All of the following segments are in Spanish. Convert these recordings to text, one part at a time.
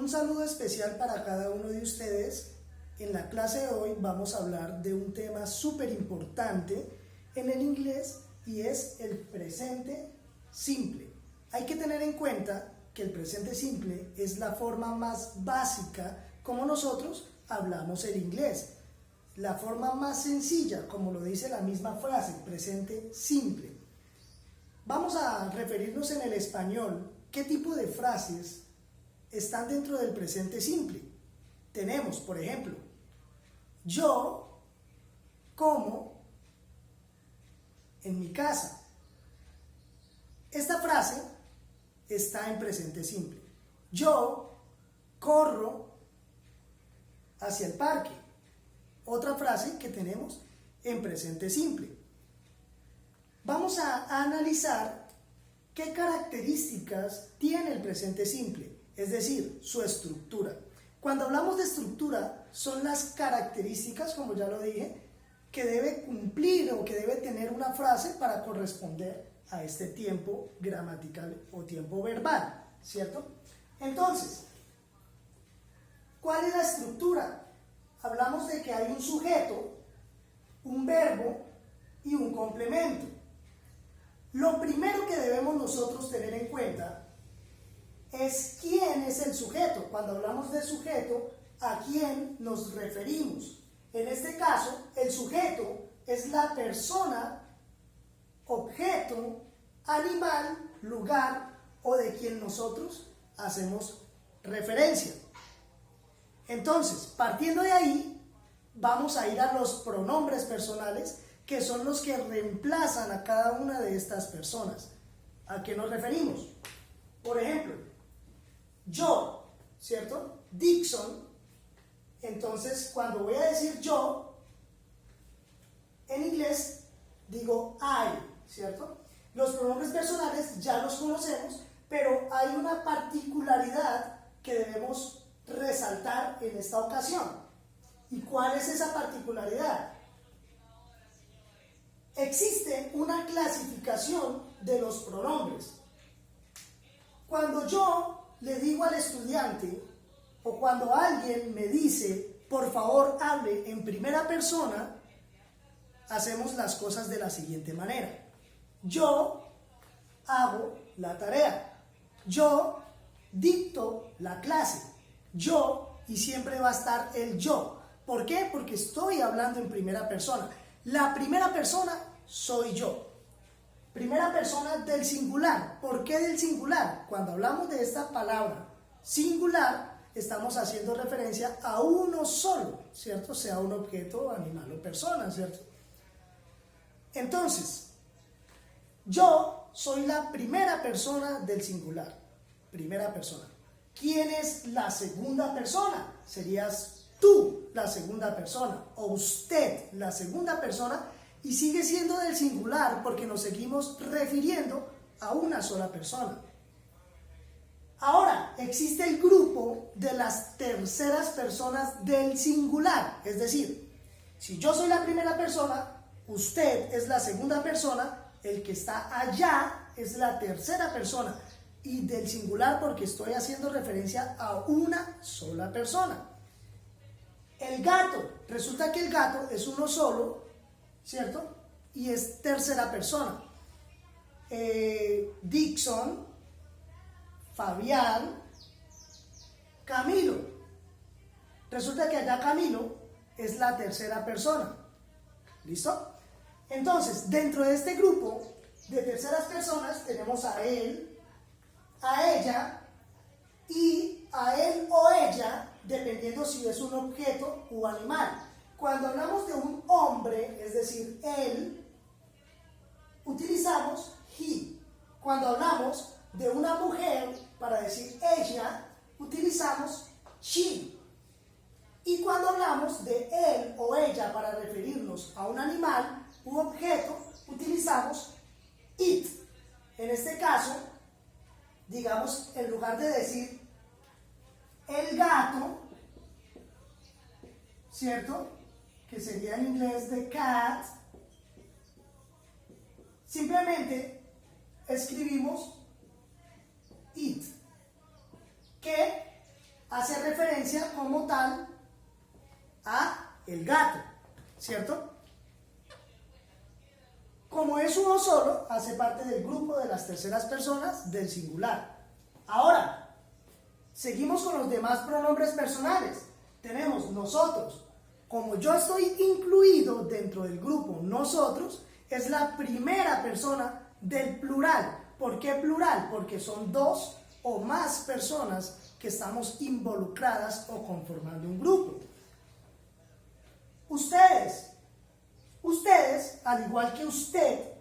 Un saludo especial para cada uno de ustedes. En la clase de hoy vamos a hablar de un tema súper importante en el inglés y es el presente simple. Hay que tener en cuenta que el presente simple es la forma más básica como nosotros hablamos el inglés. La forma más sencilla, como lo dice la misma frase, presente simple. Vamos a referirnos en el español qué tipo de frases están dentro del presente simple. Tenemos, por ejemplo, yo como en mi casa. Esta frase está en presente simple. Yo corro hacia el parque. Otra frase que tenemos en presente simple. Vamos a analizar qué características tiene el presente simple, es decir, su estructura. Cuando hablamos de estructura, son las características, como ya lo dije, que debe cumplir o que debe tener una frase para corresponder a este tiempo gramatical o tiempo verbal, ¿cierto? Entonces, ¿cuál es la estructura? Hablamos de que hay un sujeto, un verbo y un complemento. Lo primero que debemos nosotros tener en cuenta es quién es el sujeto. Cuando hablamos de sujeto, ¿a quién nos referimos? En este caso, el sujeto es la persona, objeto, animal, lugar o de quien nosotros hacemos referencia. Entonces, partiendo de ahí, vamos a ir a los pronombres personales, que son los que reemplazan a cada una de estas personas. ¿A qué nos referimos? Por ejemplo, yo, ¿cierto? Dixon. Entonces, cuando voy a decir yo, en inglés digo I, ¿cierto? Los pronombres personales ya los conocemos, pero hay una particularidad que debemos resaltar en esta ocasión. ¿Y cuál es esa particularidad? Existe una clasificación de los pronombres. Cuando yo le digo al estudiante o cuando alguien me dice, por favor hable en primera persona, hacemos las cosas de la siguiente manera. Yo hago la tarea. Yo dicto la clase. Yo, y siempre va a estar el yo. ¿Por qué? Porque estoy hablando en primera persona. La primera persona soy yo. Primera persona del singular. ¿Por qué del singular? Cuando hablamos de esta palabra singular, estamos haciendo referencia a uno solo, ¿cierto? Sea un objeto, animal o persona, ¿cierto? Entonces, yo soy la primera persona del singular. Primera persona. ¿Quién es la segunda persona? Serías tú la segunda persona o usted la segunda persona y sigue siendo del singular porque nos seguimos refiriendo a una sola persona. Ahora, existe el grupo de las terceras personas del singular, es decir, si yo soy la primera persona, usted es la segunda persona, el que está allá es la tercera persona y del singular porque estoy haciendo referencia a una sola persona. El gato, resulta que el gato es uno solo, ¿cierto? Y es tercera persona. Dixon, Fabián, Camilo. Resulta que allá Camilo es la tercera persona. ¿Listo? Entonces, dentro de este grupo de terceras personas tenemos a él, a ella y a él o ella, dependiendo si es un objeto o animal. Cuando hablamos de un hombre, es decir, él, utilizamos he. Cuando hablamos de una mujer, para decir ella, utilizamos she. Y cuando hablamos de él o ella para referirnos a un animal u objeto, utilizamos it. En este caso, digamos, en lugar de decir el gato, ¿cierto? Que sería en inglés the cat, simplemente escribimos it, que referencia como tal a el gato, ¿cierto? Como es uno solo, hace parte del grupo de las terceras personas del singular. Ahora, seguimos con los demás pronombres personales. Tenemos nosotros. Como yo estoy incluido dentro del grupo nosotros, es la primera persona del plural. ¿Por qué plural? Porque son dos o más personas que estamos involucradas o conformando un grupo. Ustedes, al igual que usted,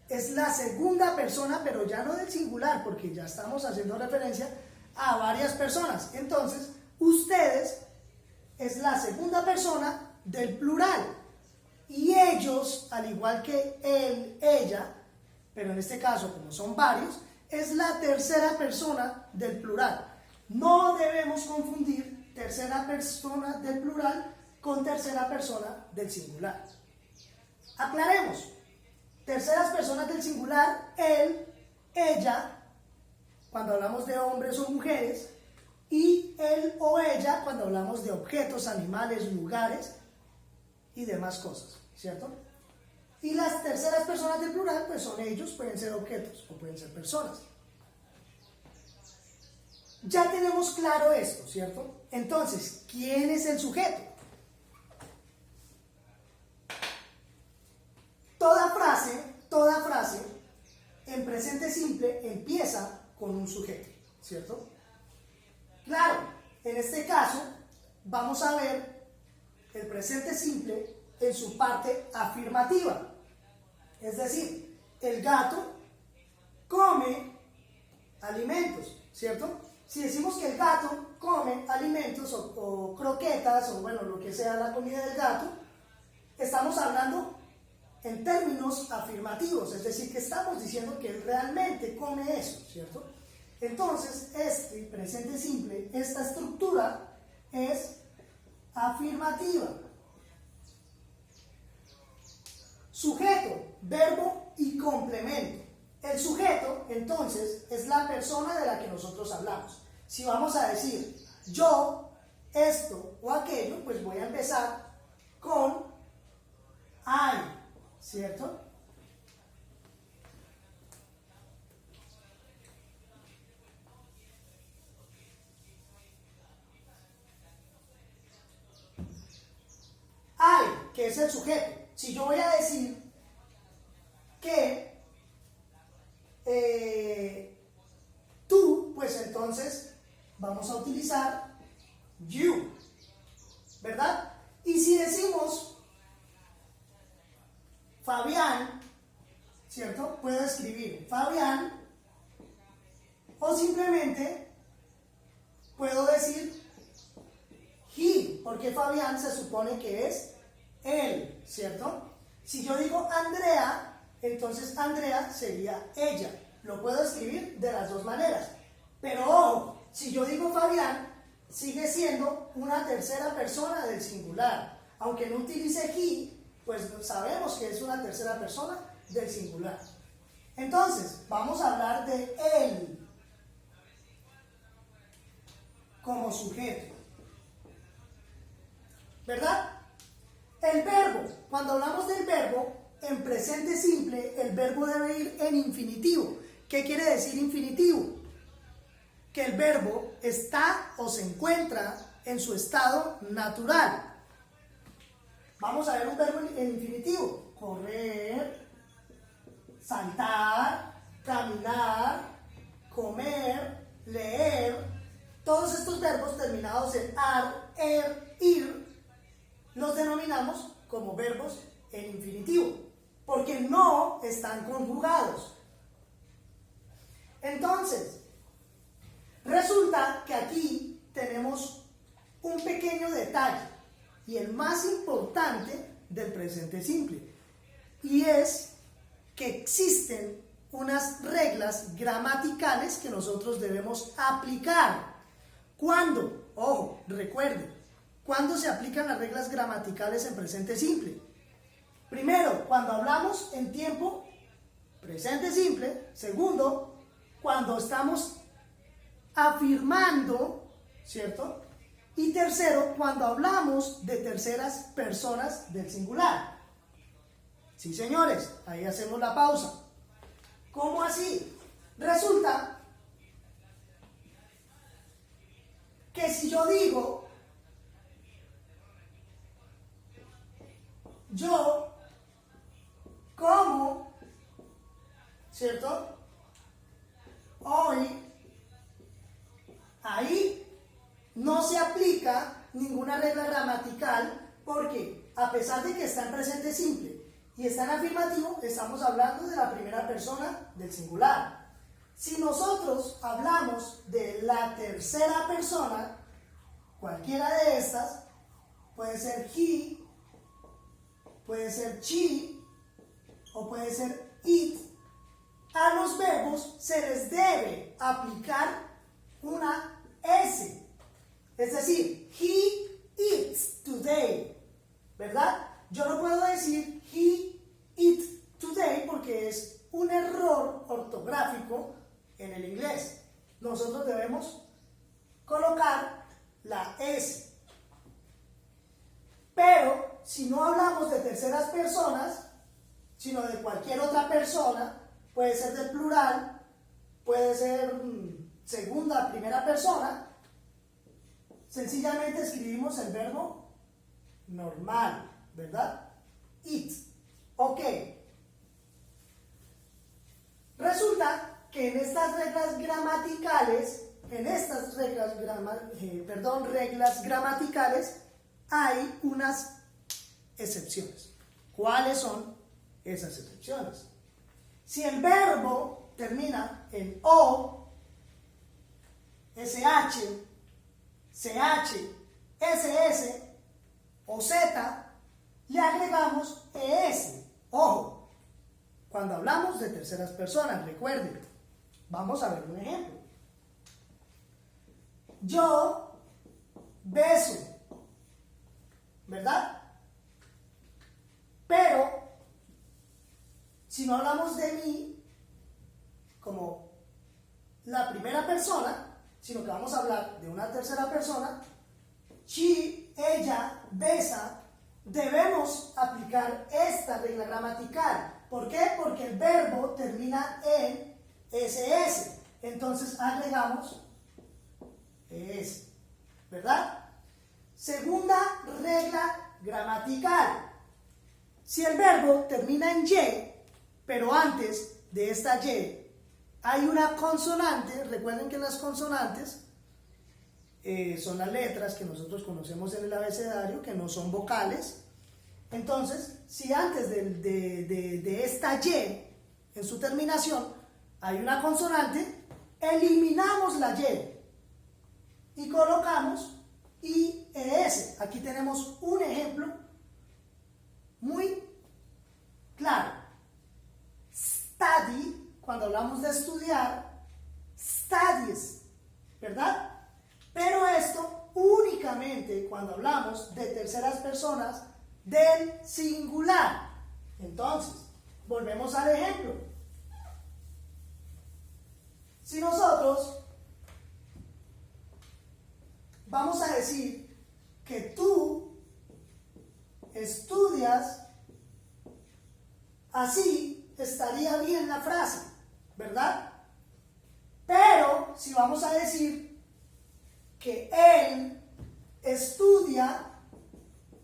es la segunda persona, pero ya no del singular, porque ya estamos haciendo referencia a varias personas. Entonces, ustedes es la segunda persona del plural. Y ellos, al igual que él, ella, pero en este caso, como son varios, es la tercera persona del plural. No debemos confundir tercera persona del plural con tercera persona del singular. Aclaremos. Terceras personas del singular, él, ella, cuando hablamos de hombres o mujeres, y él o ella cuando hablamos de objetos, animales, lugares y demás cosas, ¿cierto? Y las terceras personas del plural, pues son ellos, pueden ser objetos o pueden ser personas. Ya tenemos claro esto, ¿cierto? Entonces, ¿quién es el sujeto? Toda frase en presente simple empieza con un sujeto, ¿cierto? Claro, en este caso vamos a ver el presente simple en su parte afirmativa. Es decir, el gato come alimentos, ¿cierto? Si decimos que el gato come alimentos o croquetas o bueno, lo que sea la comida del gato, estamos hablando en términos afirmativos, es decir, que estamos diciendo que él realmente come eso, ¿cierto? Entonces, este presente simple, esta estructura es afirmativa. Sujeto, verbo y complemento. El sujeto, entonces, es la persona de la que nosotros hablamos. Si vamos a decir yo, esto o aquello, pues voy a empezar con I, ¿cierto? I, que es el sujeto. Si yo voy a decir que tú, pues entonces vamos a utilizar you, ¿verdad? Y si decimos Fabián, ¿cierto? Puedo escribir Fabián o simplemente puedo decir he, porque Fabián se supone que es él, ¿cierto? Si yo digo Andrea, entonces Andrea sería ella. Lo puedo escribir de las dos maneras. Pero ojo, si yo digo Fabián, sigue siendo una tercera persona del singular. Aunque no utilice he, pues sabemos que es una tercera persona del singular. Entonces, vamos a hablar de él como sujeto, ¿verdad? El verbo, cuando hablamos del verbo, en presente simple, el verbo debe ir en infinitivo. ¿Qué quiere decir infinitivo? Que el verbo está o se encuentra en su estado natural. Vamos a ver un verbo en infinitivo. Correr, saltar, caminar, comer, leer. Todos estos verbos terminados en ar, ir, los denominamos como verbos en infinitivo, porque no están conjugados. Entonces, resulta que aquí tenemos un pequeño detalle, y el más importante del presente simple, y es que existen unas reglas gramaticales que nosotros debemos aplicar. ¿Cuándo? Ojo, recuerden, ¿cuándo se aplican las reglas gramaticales en presente simple? Primero, cuando hablamos en tiempo presente simple. Segundo, cuando estamos afirmando, ¿cierto? Y tercero, cuando hablamos de terceras personas del singular. Sí, señores, ahí hacemos la pausa. ¿Cómo así? Resulta que si yo digo, yo como, ¿cierto? Hoy, ahí no se aplica ninguna regla gramatical porque a pesar de que está en presente simple y está en afirmativo, estamos hablando de la primera persona del singular. Si nosotros hablamos de la tercera persona, cualquiera de estas, puede ser he, puede ser she o puede ser it, a los verbos se les debe aplicar una S. Es decir, he eats today, ¿verdad? Yo no puedo decir he eats today porque es un error ortográfico en el inglés. Nosotros debemos colocar la S. Pero si no hablamos de terceras personas, sino de cualquier otra persona, puede ser del plural, puede ser segunda, primera persona, sencillamente escribimos el verbo normal, ¿verdad? Eat. Ok. Resulta que en estas reglas gramaticales, reglas gramaticales, hay unas excepciones. ¿Cuáles son esas excepciones? Si el verbo termina en O, SH, CH, SS o Z, le agregamos ES. Ojo, cuando hablamos de terceras personas, recuerden, vamos a ver un ejemplo. Yo beso, ¿verdad? Pero, si no hablamos de mí como la primera persona, sino que vamos a hablar de una tercera persona, she, ella, besa, debemos aplicar esta regla gramatical. ¿Por qué? Porque el verbo termina en SS. Entonces agregamos ES, ¿verdad? Segunda regla gramatical. Si el verbo termina en Y, pero antes de esta Y hay una consonante, recuerden que las consonantes son las letras que nosotros conocemos en el abecedario, que no son vocales. Entonces, si antes de esta Y, en su terminación, hay una consonante, eliminamos la Y y colocamos IES. Aquí tenemos un ejemplo muy claro. Study, cuando hablamos de estudiar, studies, ¿verdad? Pero esto únicamente cuando hablamos de terceras personas del singular. Entonces, volvemos al ejemplo. Si nosotros vamos a decir que tú estudias, así estaría bien la frase, ¿verdad? Pero si vamos a decir que él estudia,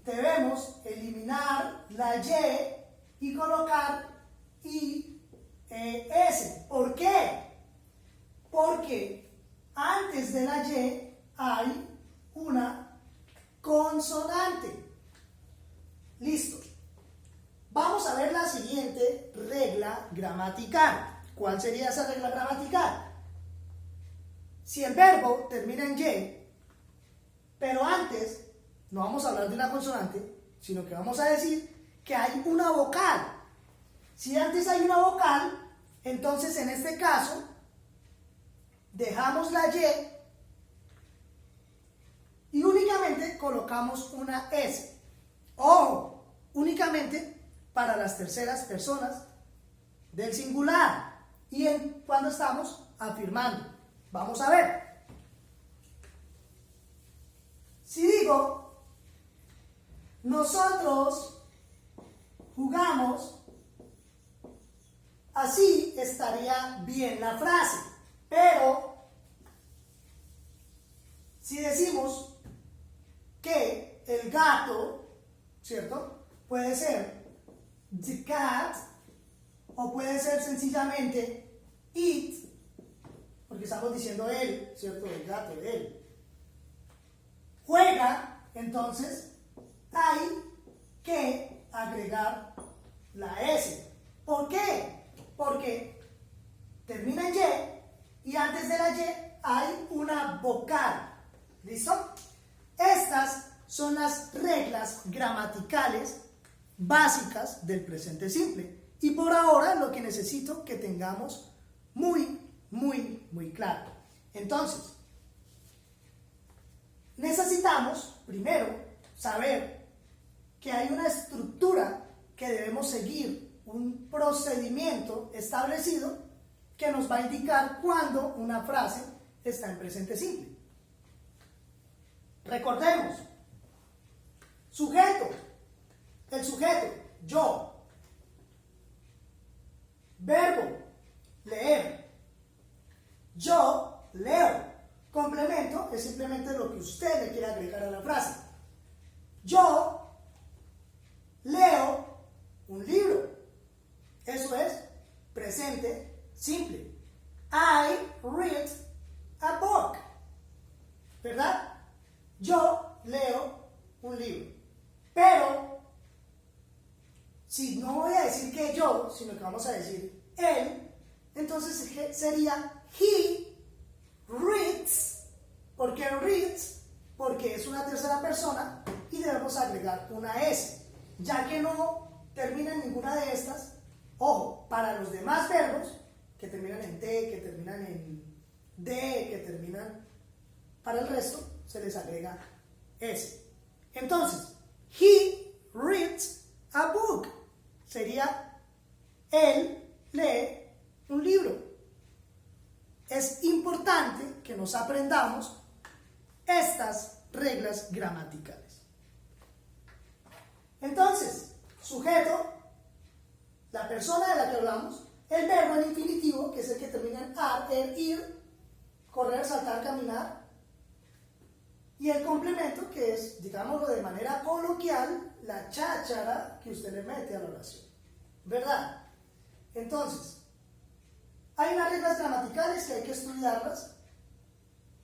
debemos eliminar la Y y colocar IES. ¿Por qué? Porque antes de la Y hay una consonante. Listo. Vamos a ver la siguiente regla gramatical. ¿Cuál sería esa regla gramatical? Si el verbo termina en Y, pero antes no vamos a hablar de una consonante, sino que vamos a decir que hay una vocal. Si antes hay una vocal, entonces en este caso dejamos la Y únicamente colocamos una S. Ojo, únicamente para las terceras personas del singular y cuando estamos afirmando. Vamos a ver. Si digo, nosotros jugamos, así estaría bien la frase. Pero, si decimos que el gato, ¿cierto? Puede ser the cat, o puede ser sencillamente it, porque estamos diciendo él, ¿cierto? El gato, él. Juega, entonces hay que agregar la S. ¿Por qué? Porque termina en Y y antes de la Y hay una vocal. ¿Listo? Estas son las reglas gramaticales básicas del presente simple. Y por ahora lo que necesito que tengamos muy claro. Entonces, necesitamos primero saber que hay una estructura que debemos seguir, un procedimiento establecido que nos va a indicar cuándo una frase está en presente simple. Recordemos, sujeto, el sujeto, yo. Verbo, leer. Yo leo. Complemento es simplemente lo que usted le quiere agregar a la frase. Yo leo un libro. Eso es presente simple. I read a book. ¿Verdad? Yo leo un libro. Pero, si no voy a decir que yo, sino que vamos a decir él, entonces sería he reads. ¿Por qué reads? Porque es una tercera persona y debemos agregar una S. Ya que no termina en ninguna de estas, ojo, para los demás verbos que terminan en T, que terminan en D, que terminan, para el resto se les agrega S. Entonces, he reads a book. Sería, él lee un libro. Es importante que nos aprendamos estas reglas gramaticales. Entonces, sujeto, la persona de la que hablamos, el verbo en infinitivo, que es el que termina en ar, ir, correr, saltar, caminar, y el complemento, que es, digámoslo de manera coloquial, la cháchara que usted le mete a la oración. ¿Verdad? Entonces, hay unas reglas gramaticales que hay que estudiarlas,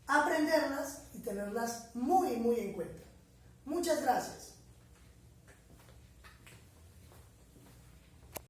aprenderlas y tenerlas muy en cuenta. Muchas gracias.